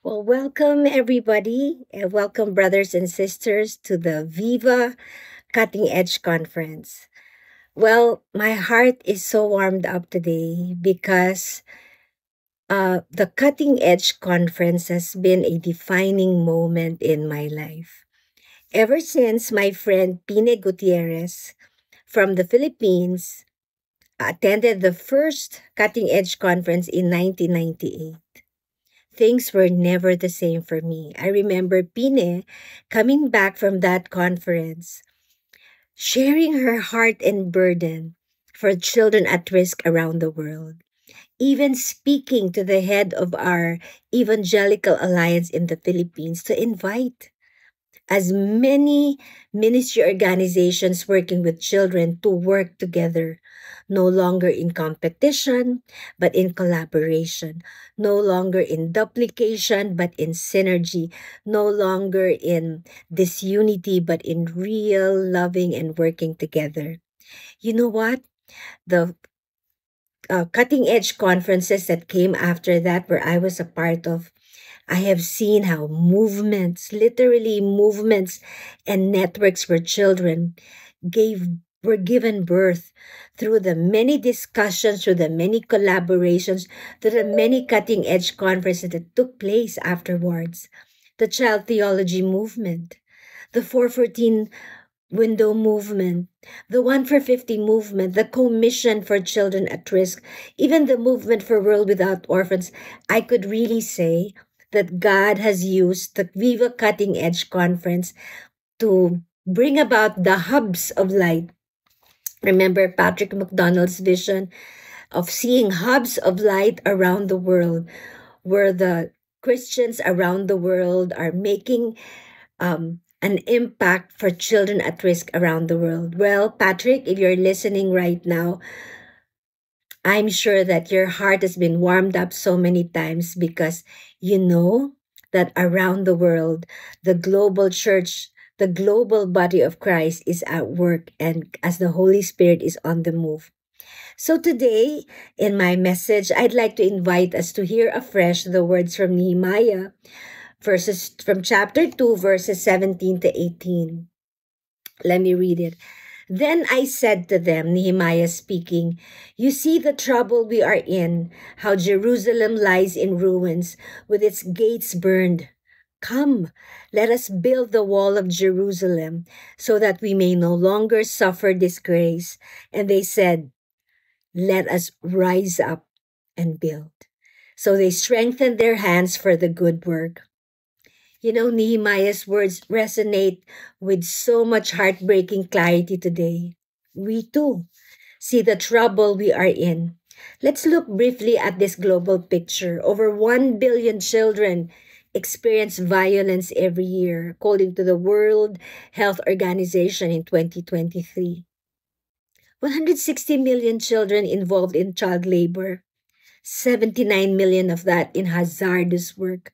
Well, welcome everybody, and welcome brothers and sisters to the Viva Cutting Edge Conference. Well, my heart is so warmed up today because the Cutting Edge Conference has been a defining moment in my life. Ever since my friend Pine Gutierrez from the Philippines attended the first Cutting Edge Conference in 1998. Things were never the same for me. I remember Pine coming back from that conference, sharing her heart and burden for children at risk around the world, even speaking to the head of our Evangelical Alliance in the Philippines to invite as many ministry organizations working with children to work together, no longer in competition, but in collaboration, no longer in duplication, but in synergy, no longer in disunity, but in real loving and working together. You know what? The cutting edge conferences that came after that, where I was a part of, I have seen how movements, literally movements and networks for children gave were given birth through the many discussions, through the many collaborations, through the many cutting edge conferences that took place afterwards. The child theology movement, the 414 window movement, the 1 for 50 movement, the commission for children at risk, even the movement for World Without Orphans. I could really say that God has used the Viva Cutting Edge Conference to bring about the hubs of light. Remember Patrick McDonald's vision of seeing hubs of light around the world, where the Christians around the world are making an impact for children at risk around the world. Well, Patrick, if you're listening right now, I'm sure that your heart has been warmed up so many times because you know that around the world, the global church, the global body of Christ is at work and as the Holy Spirit is on the move. So today, in my message, I'd like to invite us to hear afresh the words from Nehemiah, verses from chapter 2, verses 17 to 18. Let me read it. Then I said to them, Nehemiah speaking, you see the trouble we are in, how Jerusalem lies in ruins, with its gates burned. Come, let us build the wall of Jerusalem, so that we may no longer suffer disgrace. And they said, let us rise up and build. So they strengthened their hands for the good work. You know, Nehemiah's words resonate with so much heartbreaking clarity today. We too see the trouble we are in. Let's look briefly at this global picture. Over 1 billion children experience violence every year, according to the World Health Organization in 2023. 160 million children involved in child labor, 79 million of that in hazardous work,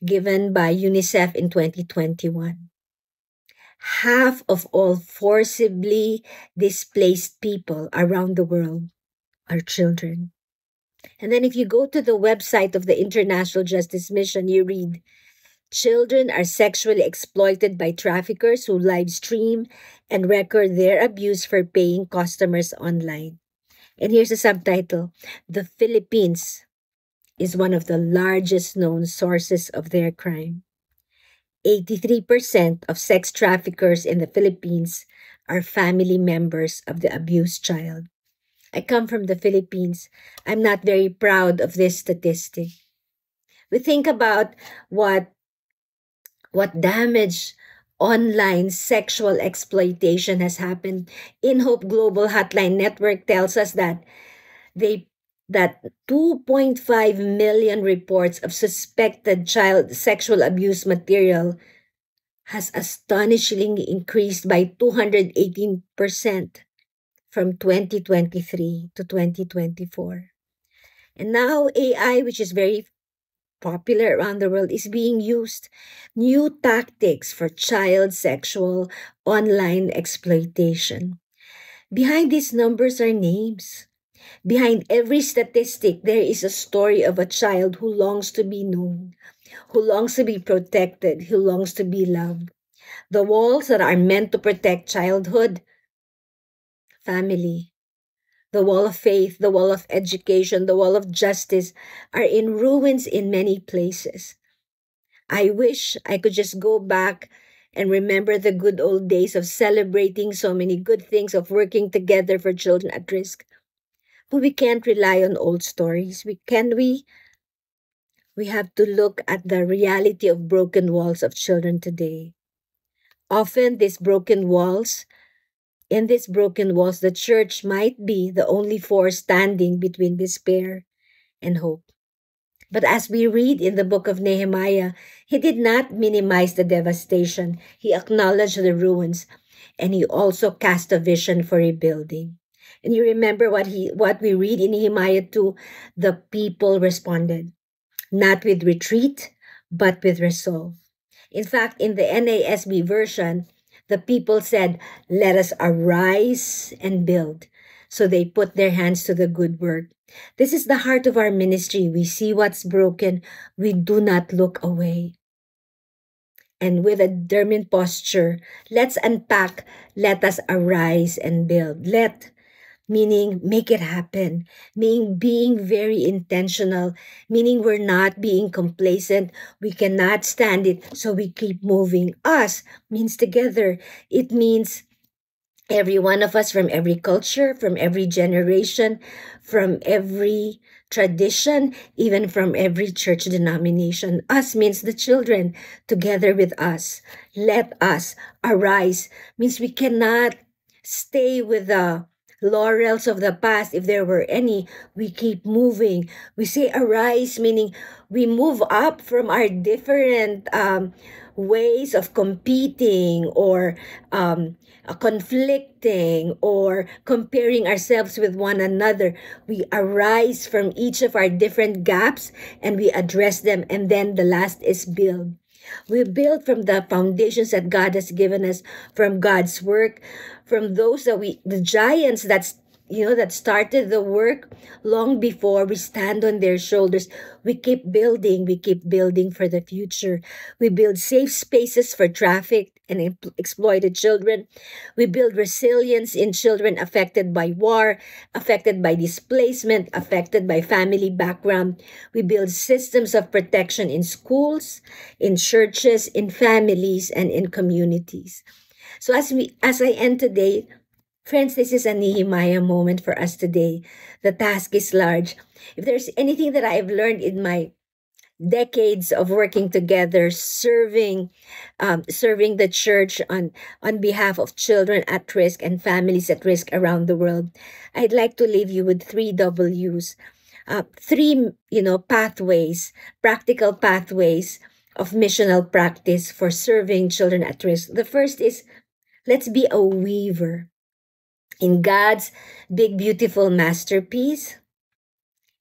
given by UNICEF in 2021. Half of all forcibly displaced people around the world are children. And then if you go to the website of the International Justice Mission, you read, children are sexually exploited by traffickers who live stream and record their abuse for paying customers online. And here's the subtitle, the Philippines is one of the largest known sources of their crime. 83% of sex traffickers in the Philippines are family members of the abused child. I come from the Philippines. I'm not very proud of this statistic. We think about what damage online sexual exploitation has happened. In Hope Global Hotline Network tells us that they that 2.5 million reports of suspected child sexual abuse material has astonishingly increased by 218% from 2023 to 2024. And now AI, which is very popular around the world, is being used. New tactics for child sexual online exploitation. Behind these numbers are names. Behind every statistic, there is a story of a child who longs to be known, who longs to be protected, who longs to be loved. The walls that are meant to protect childhood, family, the wall of faith, the wall of education, the wall of justice are in ruins in many places. I wish I could just go back and remember the good old days of celebrating so many good things, of working together for children at risk. But we can't rely on old stories. We have to look at the reality of broken walls of children today. Often in these broken walls, the church might be the only force standing between despair and hope. But as we read in the book of Nehemiah, he did not minimize the devastation. He acknowledged the ruins, and he also cast a vision for rebuilding. And you remember what we read in Nehemiah 2, the people responded, not with retreat, but with resolve. In fact, in the NASB version, the people said, "Let us arise and build." So they put their hands to the good work. This is the heart of our ministry. We see what's broken. We do not look away. And with a determined posture, let's unpack, let us arise and build. Meaning make it happen, meaning being very intentional, meaning we're not being complacent. We cannot stand it, so we keep moving. Us means together. It means every one of us, from every culture, from every generation, from every tradition, even from every church denomination. Us means the children together with us. Let us arise means we cannot stay with the laurels of the past, if there were any. We keep moving. We say arise, meaning we move up from our different ways of competing or conflicting or comparing ourselves with one another. We arise from each of our different gaps and we address them. And then the last is build. We build from the foundations that God has given us, from God's work, from the giants that started the work long before. We stand on their shoulders. We keep building for the future. We build safe spaces for trafficked and exploited children. We build resilience in children affected by war, affected by displacement, affected by family background. We build systems of protection in schools, in churches, in families, and in communities. So as I end today, friends, this is a Nehemiah moment for us today. The task is large. If there's anything that I've learned in my decades of working together, serving the church on behalf of children at risk and families at risk around the world, I'd like to leave you with three W's, three pathways, practical pathways of missional practice for serving children at risk. The first is, let's be a weaver. In God's big, beautiful masterpiece,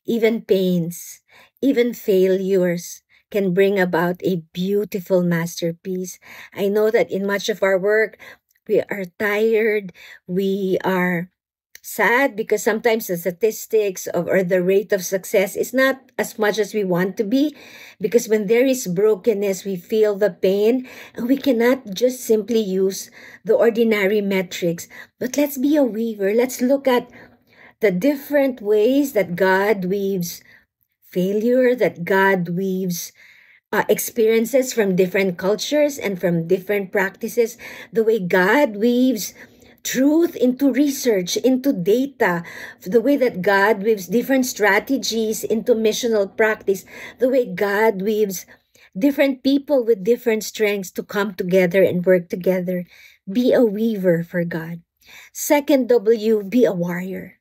even pains, even failures can bring about a beautiful masterpiece. I know that in much of our work, we are tired, we are sad because sometimes the statistics or the rate of success is not as much as we want to be, because when there is brokenness, we feel the pain and we cannot just simply use the ordinary metrics. But let's be a weaver. Let's look at the different ways that God weaves failure, that God weaves experiences from different cultures and from different practices, the way God weaves truth into research, into data, the way that God weaves different strategies into missional practice, the way God weaves different people with different strengths to come together and work together. Be a weaver for God. Second W, be a warrior.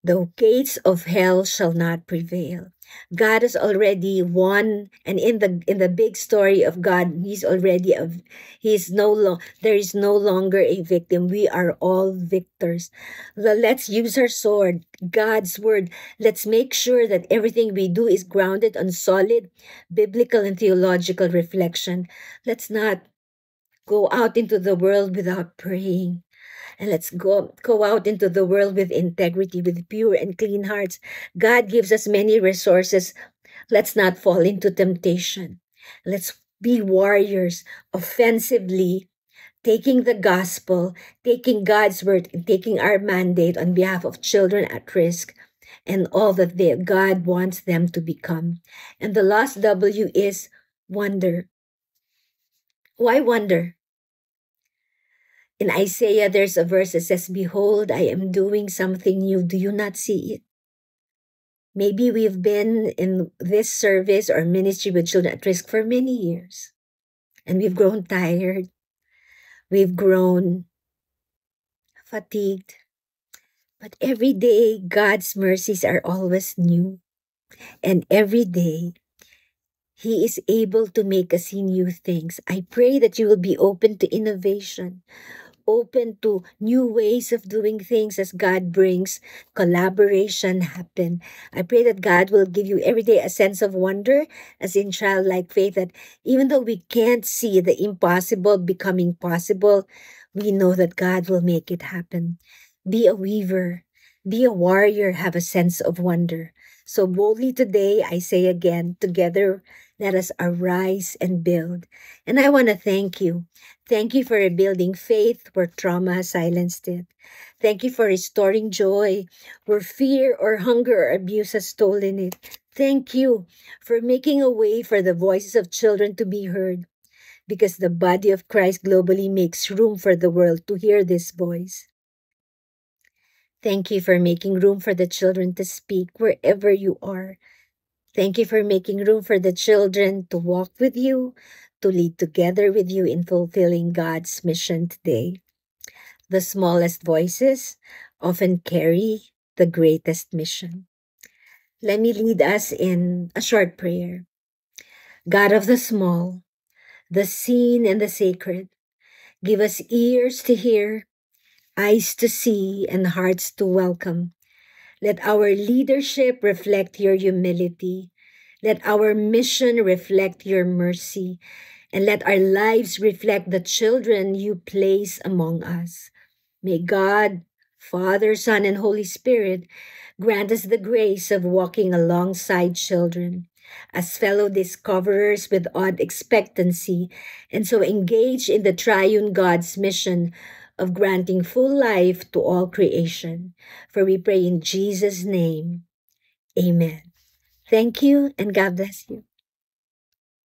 The gates of hell shall not prevail. God has already won, and in the big story of God, there is no longer a victim. We are all victors. Let's use our sword, God's word. Let's make sure that everything we do is grounded on solid biblical and theological reflection. Let's not go out into the world without praying. And let's go out into the world with integrity, with pure and clean hearts. God gives us many resources. Let's not fall into temptation. Let's be warriors offensively, taking the gospel, taking God's word, and taking our mandate on behalf of children at risk and all that God wants them to become. And the last W is wonder. Why wonder? In Isaiah, there's a verse that says, "Behold, I am doing something new. Do you not see it?" Maybe we've been in this service or ministry with children at risk for many years, and we've grown tired. We've grown fatigued. But every day, God's mercies are always new. And every day, He is able to make us see new things. I pray that you will be open to innovation, open to new ways of doing things as God brings collaboration happen. I pray that God will give you every day a sense of wonder, as in childlike faith, that even though we can't see the impossible becoming possible, we know that God will make it happen. Be a weaver, be a warrior, have a sense of wonder. So boldly today, I say again, together, let us arise and build. And I want to thank you. Thank you for rebuilding faith where trauma has silenced it. Thank you for restoring joy where fear or hunger or abuse has stolen it. Thank you for making a way for the voices of children to be heard, because the body of Christ globally makes room for the world to hear this voice. Thank you for making room for the children to speak wherever you are. Thank you for making room for the children to walk with you, to lead together with you in fulfilling God's mission today. The smallest voices often carry the greatest mission. Let me lead us in a short prayer. God of the small, the seen and the sacred, give us ears to hear, eyes to see, and hearts to welcome. Let our leadership reflect your humility. Let our mission reflect your mercy. And let our lives reflect the children you place among us. May God, Father, Son, and Holy Spirit grant us the grace of walking alongside children as fellow discoverers with awed expectancy, and so engage in the triune God's mission of granting full life to all creation. For we pray in Jesus' name. Amen. Thank you, and God bless you.